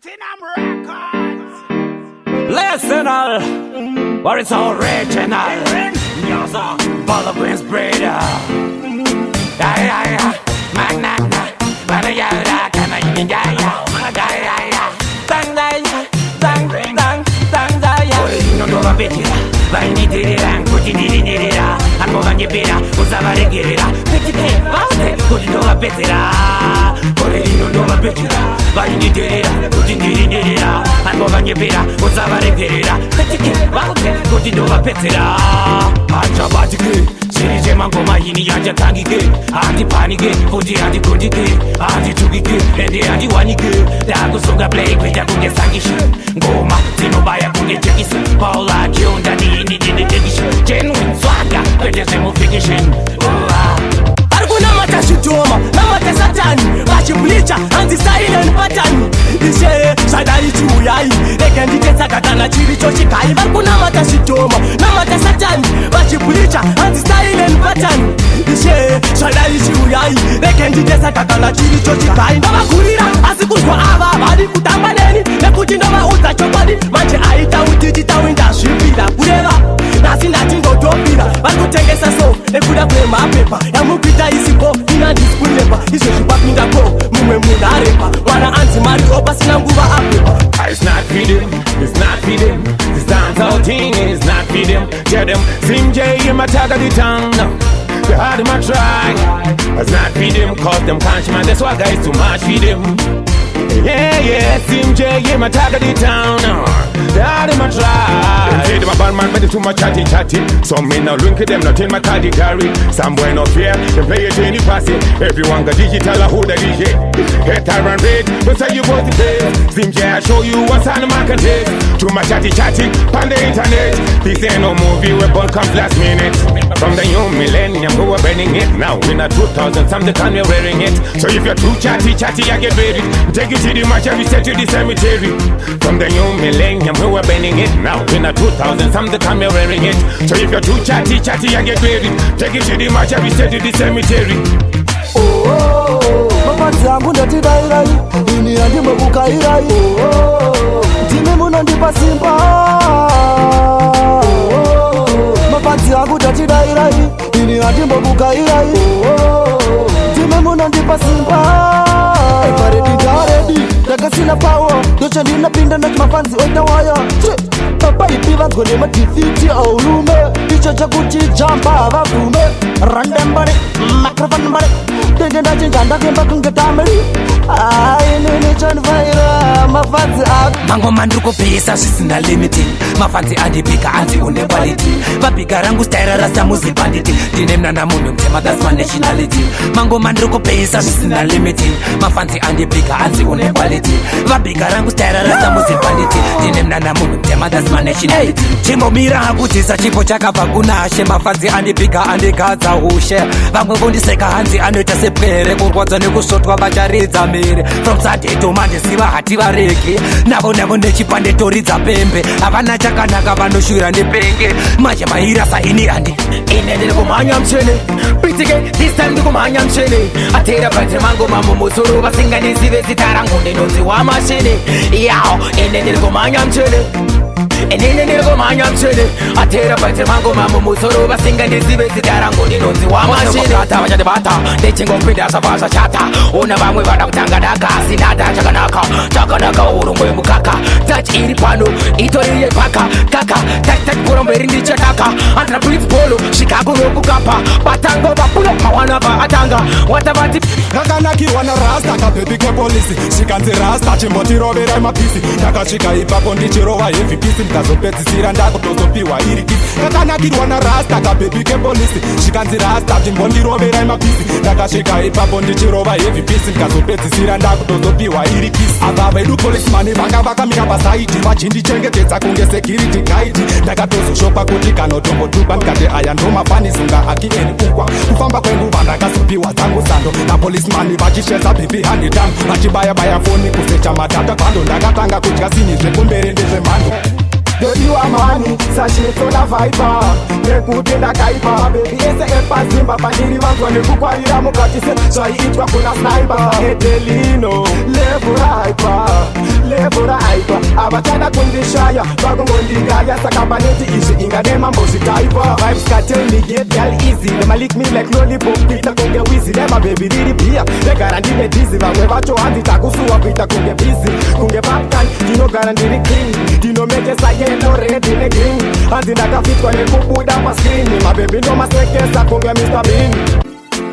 Platinum Records. Listen all, where it's original. Ball Prince Breeder. Magnana. Banayada. Kanayaya. Dang dang. Dang dang. Dang dang. Non dova petira. Vai ni dirira. Kuti dirira. Anova ni pira. Usavare girira. Petite. Vate. Kuti dova petira. Non dova petira. Vai ni dirira. Kuti dirira. Anova ni pira. Usavare girira. Petite. Vate. Kuti dova petira. Acha batike. Sirije mangoma yini yanja tangike. Adi panike. Kuti adi kundike. Adi tugike. Ende adi wanike. Dago songa play. Kwita kunge sangishi. Ngoma. Tinobaya kunge chekisi. Paula kiunda ni tekishi. Genuine swagger. Kwete semu fikishin. Arguna mata shitoma. Namata satani. Bachi bleacher. Anti silent pattern. Ishe. Sadari chuyai. Rekendike sakatana chiri chochikai. Arguna mata shitoma. Namata satani. Bachi bleacher. Anti silent pattern. Ishe. Sadari chuyai. Rekendike sakatana chiri chochikai. Ndova kurira. Asikuzwa ava. Badi kutamba neni. Nekuti ndova uza chobadi. Manje aita utijita winda shipira. Kureva. Nasi ndati ndodopira. Bakutengesa so. Ekuda kwe mapepa. Yamupita isipo. Ina dispunepa. Iso shipapinda ko. Mume munarepa. Wana anti mari opa sinanguva apepa. It's not feeding, it's not feeding. This dancehall thing is not feeding. Tell them, Slim J in my tag of the tongue. They hard my try. It's not feeding, cause them can't man. That's why guys too much feed them. Yeah, Slim J in my tag of the town. They hard my try. They say them a bad man, but they too much chatty. Some men now link them, not in my category. Some boy not fair, they play it in the passy. Everyone got digital, who the DJ. Head and red, but say you was the best. Slim J, I show you what's on the market taste. Too much chatty, on the internet. This ain't no movie, we born comes last minute. From the new millennium, we were burning it. Now in a 2000, some the time we're wearing it. So if you're too chatty, I get ready. Take it to the match, every set to the cemetery. From the new millennium, we were burning it. Now in a 2000, some the time we're wearing it. So if you're too chatty, I get ready. Take it to the match, every set to the cemetery. Mafanzi yangu ndotidairai. Ini andi mbukairai. Time muno ndipa simba. Mafanzi yangu ndotidairai. Ini andi mbukairai. Time muno ndipa simba. Paredi jaredi. Daga sina power. Docha ndina pinda na mafanzi oita waya. Papa ipiva gole matifiti aurume. Icho chakuchi jamba vakume. Randembare, microphone. Tegenda chinganda kemba kungetameli. Nini chanvaira mafanzi aku. Mango mandruko pesa sisina limity. Mafanzi adipika anti une quality. Vapiga rangu style rasta muzi banditi. Dinemna na mungu mtema that's my nationality. Mango mandruko pesa sisina limity. Mafanzi adipika anti une quality. Vapiga rangu style rasta muzi banditi. Dinemna na mungu mtema that's my nationality. Chimo mira hakutisa chipo chakapa kuna ashe. Mafanzi adipika andikaza ushe. Vamwe kundiseka hanzi anoita sepere. Kurwadza nekusotwa vacharidza mire. From Saturday to Monday siva hati vareki. Navo nechipande toridza pembe. Havana chakanaka vanoshura nepenge. Manje mahira saini andi. Ine ndiri kumhanya mchene. Pitike this time ndiri kumhanya mchene. Atera bhatere mango mamo musoro. Vasinganizive zita rangu ndinonziwa mashene. Yao ine ndiri kumhanya mchene. Enene ndiko manya mchene. Atera bhatere mango mamo musoro. Vasinganizive zita rangu ndinonziwa mashene. Kata vachati bata. Ndechingo mpinda savasa chata. Ona vamwe vada kutanga daka. Sinada chakanaka urungwe mukaka. Touch iri pano. Itori ye paka. Kaka. Tak puromberi ndichataka. Andra blitz polo. Chicago roku kapa. Batango vapulo. Mawana va atanga. Watavati. Kakanakirwa na rasta. Kapepike polisi. Shikanzi rasta. Chimboti rovera imapisi. Takachika ipapo ndichirova heavy pisi. Mkazopedzisira ndakutozopiwa iri kisi. Kakanakirwa na rasta. Kapepike polisi. Shikanzi rasta. Chimboti rovera imapisi. Takachika ipapo ndichirova heavy pisi. Mkazopedzisira ndakutozopiwa iri kisi. Ava vedu policeman vakamira pasaiti. Vachindichengetedza kunge security guide. Ndakatozoshopa kuti kanotombotuba. Ndikati aya ndomafanisunga haki eni ukwa. Kufamba kwenguva ndakazopiwa dzangu sando. Na policeman vachisheza bhipi handidam. Vachibaya foni kusecha matata kwando. Ndakatanga kudya sini zvekumbere ndezvemhando. ndodiwa mani sashitola vaipa nekuti ndakaipa mabebi ese epazimba pandiri vanzwa nekukwarira mukati se zvaiitwa kuna snaipa edelino levura haipa avachada kundishaya vakungondingaya saka paneti izvi ingadema mbozvitaipa vibes cartel me get girl easy nema lick me like lollipop kuita kunge wizi nema baby riri bia ndegara ndine dizi vamwe vacho hanzi takusuwa kuita kunge busy kunge popcorn ndinogara ndiri clean ndinometesa yellow red negreen hanzi ndakafitwa nekubuda pascreen mabebi ndomasekesa kunge Mr. Bean.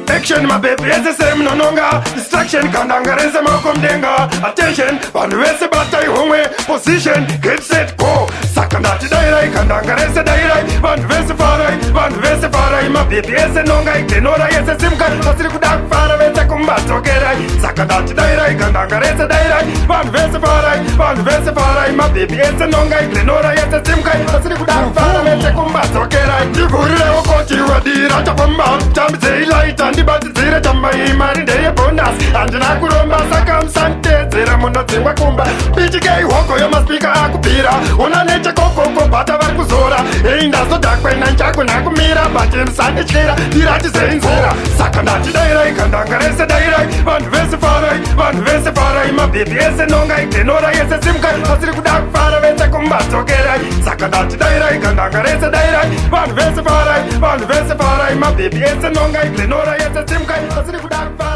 Action my baby, it's the same no longer. Distraction, kandangarese makomdenga. Attention, vanhu vese batai homwe. Position, get set, go. Sakandati dairai, kandangarese dairai. Vanhu vese farai. My baby, ese nonga, ignora ese simka. Pasiri kudak fara vese kumbatsokerai. Sakandati dairai, kandangarese dairai. Vanhu vese farai. My baby, ese nonga, ignora ese simka. Pasiri kudak fara vese kumbatsokerai. Divurire okoti wadira chapamba. Chamze ilaita. Ndibatidzire tambai mari ndeyebonus handina kuromba saka musanditedzera munodzingwa kumba bichikei hoko yomaspika akubvira una nechekokoko bhata vari kuzora ei ndazodhakwena nchakuna kumira bati musandityira ndiratizei nzira saka ndati dairai kandangarese dairai vanhu vese farai mabhebhi ese nonga igenora yese simka asiri kuda kufara vese kumbatsokerai saka ndati dairai kandangarese dairai vanhu vese farai mabhebhi ese nonga igenora yese simka asiri kuda kufara